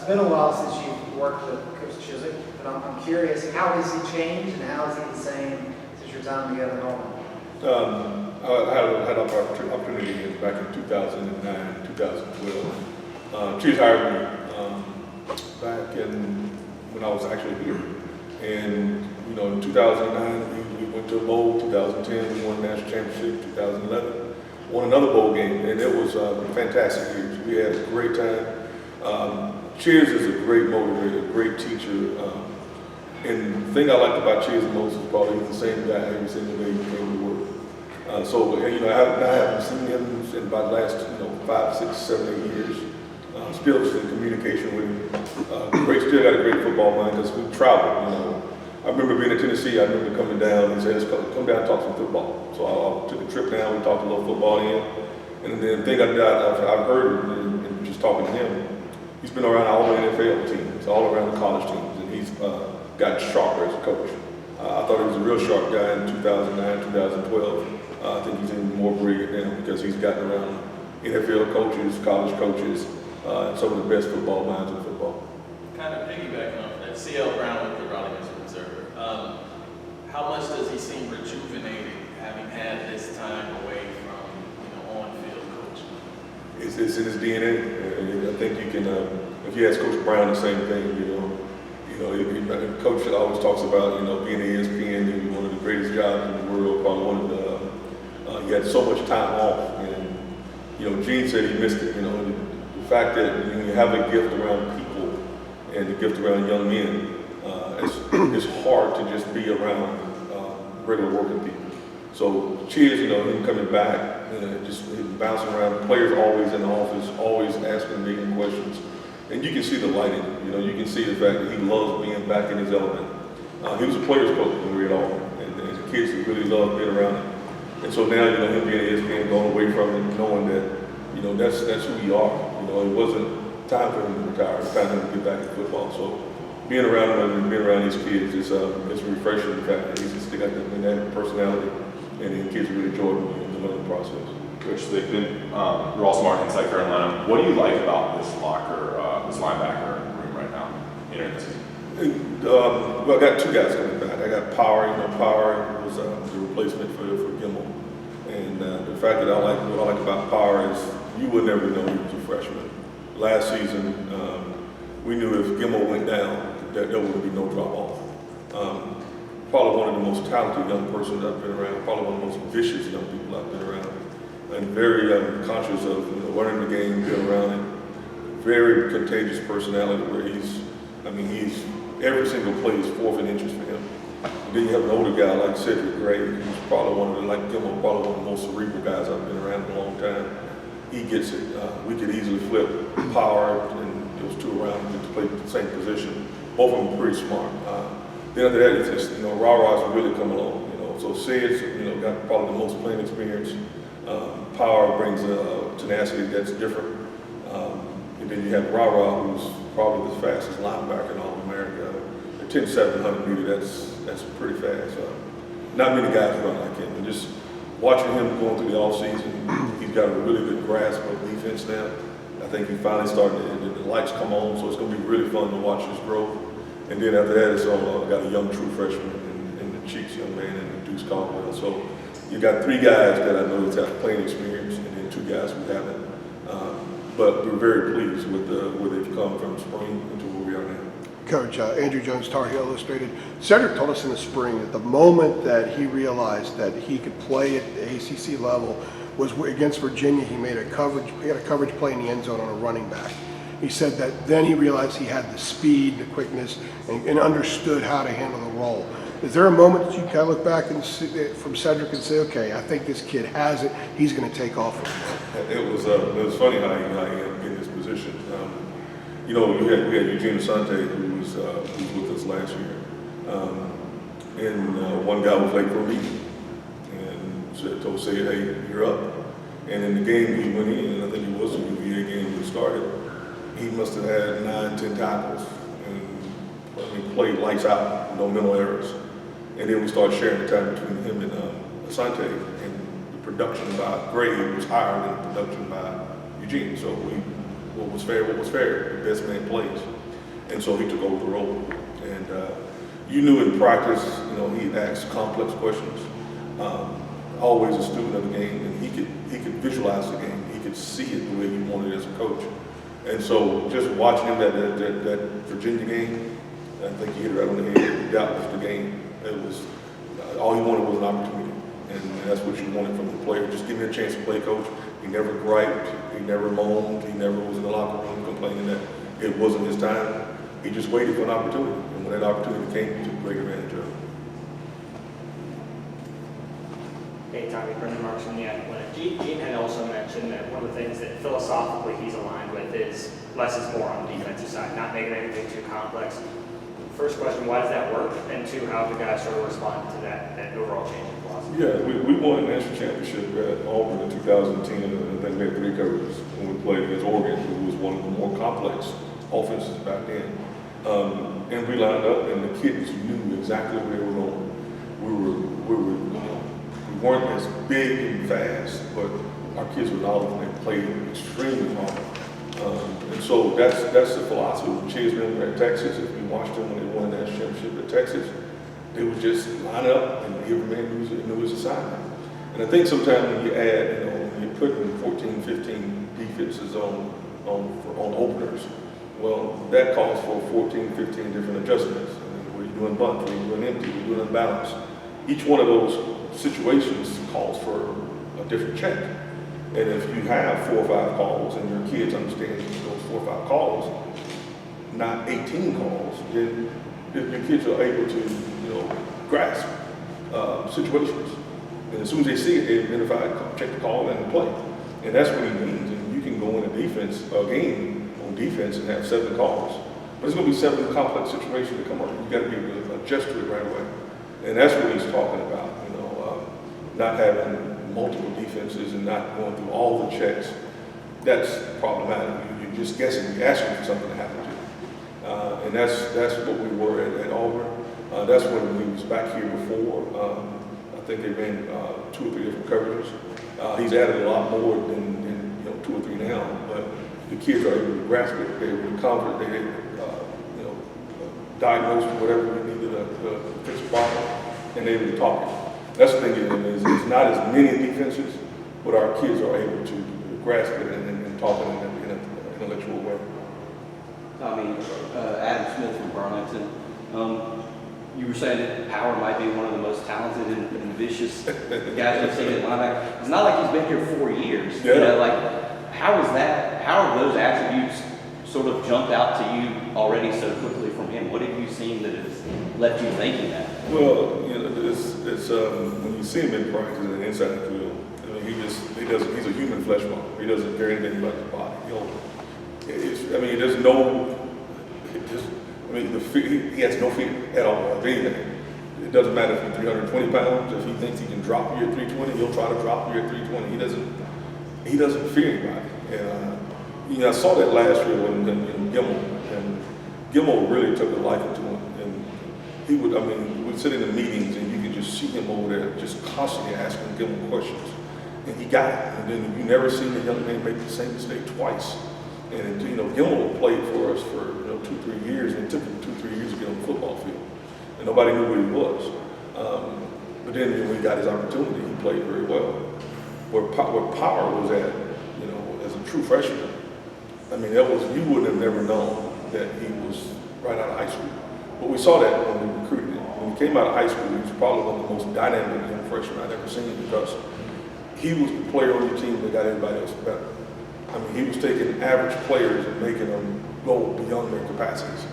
been a while since you've worked with Coach Chiswick, but I'm curious, how has he changed and how is he the same since your time together at Auburn? I had an opportunity back in 2009, 2012. Chiz hired me back when I was actually here. And, you know, in 2009, we went to a bowl. 2010, we won the national championship. 2011, won another bowl game. And it was fantastic years. We had a great time. Chiz is a great motivator, great teacher. And the thing I liked about Chiz most is probably he's the same guy every single day he came to work. So, you know, I haven't seen him in about the last, 5, 6, 7, 8 years. Still in communication with him. Still got a great football mind because we traveled, I remember being in Tennessee, I remember coming down and saying, let's come down and talk some football. So I took a trip down, we talked a little football in. And then the thing I've heard and just talking to him, he's been around all the NFL teams, all around the college teams, and he's gotten sharper as a coach. I thought he was a real sharp guy in 2009, 2012. I think he's even more brilliant now because he's gotten around NFL coaches, college coaches, and some of the best football minds in football. Kind of piggybacking off that, C.L. Brown with the Raleigh Observer. How much does he seem rejuvenated having had this time away from, on-field coaching? It's in his DNA. I think you can, if you ask Coach Brown the same thing, Coach always talks about, being at ESPN, one of the greatest jobs in the world, probably one of the, he had so much time off, and, Gene said he missed it, the fact that when you have a gift around people and a gift around young men, it's hard to just be around regular working people. So Chiz, him coming back, just bouncing around, players always in the office, always asking me questions. And you can see the light in him, you can see the fact that he loves being back in his element. He was a player's coach when we were at Auburn, and the kids really loved being around him. And so now, him being at ESPN, going away from it, knowing that, that's who we are. It wasn't time for him to retire, it's time for him to get back in football. So being around him and being around these kids is refreshing, the fact that he's still got that personality, and the kids really enjoy the learning process. Coach Thigpen, you're also marking South Carolina. What do you like about this linebacker room right now entering the season? Well, I got two guys coming back. I got Power. Power was the replacement for Gilmore. And the fact that what I like about Power is you would never know he was a freshman. Last season, we knew if Gilmore went down, that there would be no drop off. Probably one of the most talented young persons I've been around. Probably one of the most vicious young people I've been around. And very conscious of learning the game, being around it. Very contagious personality where he's every single play is fourth and interest for him. And then you have an older guy like Cedric Gray, who's probably Gilmore, probably one of the most cerebral guys I've been around in a long time. He gets it. We could easily flip Power and those two around to play the same position. Both of them are pretty smart. Then after that, it's just, Rah-Rah's really come along. So Ced's, got probably the most playing experience. Power brings a tenacity that's different. And then you have Rah-Rah, who's probably the fastest linebacker in all of America. At 10-700 meter, that's pretty fast. Not many guys run like him. And just watching him going through the offseason, he's got a really good grasp of defense now. I think he finally started, the lights come on, so it's going to be really fun to watch his growth. And then after that, it's got a young true freshman in the Cheeks young man and Deuce Caldwell. So you got three guys that I know that's have playing experience, and then two guys who haven't. But we're very pleased with where they've come from spring into where we are now. Coach, Andrew Jones, Tar Heel Illustrated. Cedric told us in the spring that the moment that he realized that he could play at the ACC level was against Virginia. He had a coverage play in the end zone on a running back. He said that then he realized he had the speed, the quickness, and understood how to handle the role. Is there a moment that you kind of look back and see, from Cedric and say, okay, I think this kid has it, he's going to take off from it? It was funny how he ended up in this position. We had Eugene Asante, who was with us last year. One guy was late for a meeting and told Sid, hey, you're up. And in the game he went in, and I think it was the UVA game when he started, he must have had 9-10 tackles and played lights out, no mental errors. And then we started sharing the time between him and Asante, and the production by Gray was higher than the production by Eugene. So we what was fair, the best man plays. And so he took over the role. And you knew in practice, you know, he asked complex questions. Always a student of the game, and he could visualize the game. He could see it the way he wanted it as a coach. And so just watching him that Virginia game, I think he hit it right on the head. That was the game. It was all he wanted was an opportunity, and that's what you wanted from the player. Just give me a chance to play, coach. He never griped. He never moaned. He never was in the locker room complaining that it wasn't his time. He just waited for an opportunity, and when that opportunity came, he took great advantage of it. Hey, Tommy, Brendan Marks from the Athletic. Gene had also mentioned that one of the things that philosophically he's aligned with is less is more on the defensive side, not making anything too complex. First question, why does that work? And two, how have the guys sort of responded to that overall change in philosophy? Yeah, we won a national championship at Auburn in 2010, and I think we had 3 coverages when we played against Oregon, who was one of the more complex offenses back then. And we lined up, and the kids knew exactly where they were going. We weren't as big and fast, but our kids were knowledgeable and they played extremely hard. And so that's the philosophy. When Cheeseman at Texas, if you watched them when they won the national championship at Texas, they would just line up and every man knew his assignment. And I think sometimes when you add, when you're putting 14, 15 defenses on openers, well, that calls for 14, 15 different adjustments. I mean, were you doing bunt? Were you doing empty? Were you doing unbalanced? Each one of those situations calls for a different check. And if you have 4 or 5 calls and your kids understand those 4 or 5 calls, not 18 calls, then your kids are able to, grasp situations. And as soon as they see it, they identify it, check the call, and play. And that's what he means. And you can go in a game on defense and have 7 calls, but it's going to be 7 complex situations that come up. You got to be able to adjust to it right away. And that's what he's talking about. Not having multiple defenses and not going through all the checks. That's problematic. You're just guessing. You're asking for something to happen to you. And that's what we were at Auburn. That's when we was back here before. I think they ran 2 or 3 different coverages. He's added a lot more than 2 or 3 now, but the kids are able to grasp it. They're able to convert. They diagnose whatever we needed to fix the problem, and they're able to talk it. That's the thing is it's not as many defenses, but our kids are able to grasp it and talk it in an intellectual way. Tommy, Adam Smith from Burlington. You were saying that Power might be one of the most talented and vicious guys I've seen at linebacker. It's not like he's been here 4 years. Yeah. How is that? How have those attributes sort of jumped out to you already so quickly from him? What have you seen that has left you thinking that? Well, it's when you see him in practice and inside the field, I mean, he's a human flesh model. He doesn't carry anything but his body. He has no fear at all of anything. It doesn't matter if you're 320 pounds. If he thinks he can drop you at 320, he'll try to drop you at 320. He doesn't fear anybody. And I saw that last year when Gilmore really took a liking to him. And we'd sit in the meetings and you could just see him over there just constantly asking Gilmore questions. And he got it. And then you never seen a young man make the same mistake twice. And Gilmore played for us for 2-3 years, and it took him 2-3 years to get on the football field. And nobody knew where he was. But then when he got his opportunity, he played very well. Where Power was at, as a true freshman, you would have never known that he was right out of high school. But we saw that when we recruited him. When he came out of high school, he was probably one of the most dynamic young freshmen I'd ever seen because he was the player on the team that got everybody else better. He was taking average players and making them go beyond their capacities.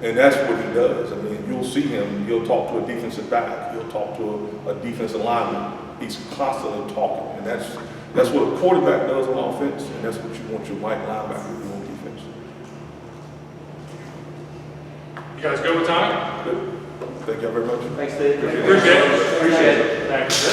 And that's what he does. You'll see him, he'll talk to a defensive back, he'll talk to a defensive lineman. He's constantly talking. And that's what a quarterback does on offense, and that's what you want your white linebacker to do on defense. You guys good with time? Good. Thank you very much. Thanks, Dave. Appreciate it. Thanks.